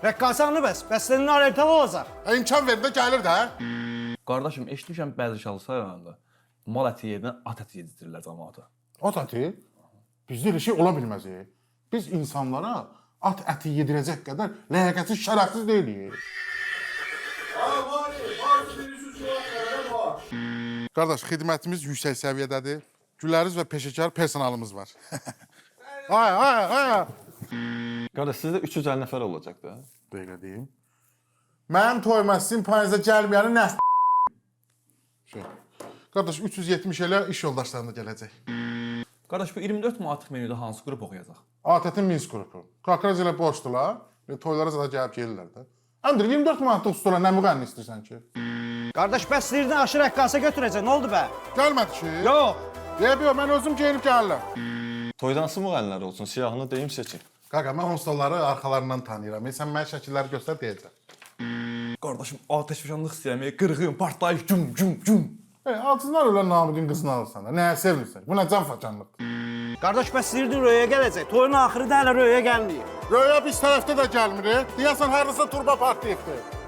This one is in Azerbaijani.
Rəqqasanı bəs senin oriental olacaq. İmkan verin də gəlir də. Qardaşım, eşitmişəm bəzi şahıslar yanında mal əti yerinə at əti yedirirlər cəmaata. At əti? Bizdə elə şey ola bilməz. Biz insanlara at əti yedirəcək qədər ləyaqətsiz, şərəfsiz deyilik. Qardaş, xidmətimiz yüksək səviyyədədir. Güləriz və peşəkar personalımız var. Ay. Qardaş, sizdə 350 nəfər olacaq da. Belə deyim. Mənim toyuma sizin payınıza gəlməyəni nəs... Qardaş, 370 elə iş yoldaşlarına gələcək. Qardaş, bu 24 manatlıq menüdə hansı qrup oxuyacaq? ATƏT-in Minsk qrupu. Kakraz ilə boşdular. Toylara zada gəlib gelirlər də. Andır, 24 manatlıq ustola nə müğənni istəyirsən ki? Qardaş, bəs istəyirdin aşı rəqqasa götürəcək, nə oldu bə? Gəlmədi ki. Yox. Yox, mən özüm geyinib gəlirəm. Toyda hansı müğənnilər olsun, siyahını deyim seçin. Qaqa, mən onstalları arxalarından tanıyıram. Sən mənə şəkilləri göstər deyəcəm. Qardaşım, ateşfəşanlıq istəyəməyə qırğın, partlayış, güm. Altından ölən Namidin qızını alırsan da. Nəyə sevirsən? Bu nə can façanlıqdır? Qardaş, bəs istəyirdin Röyə gələcək. Toyun axırı da hələ Röyə gəlməyib. Röya biz tərəfdə də gəlmir. Deyəsən, hardasa turba partlayıbdır.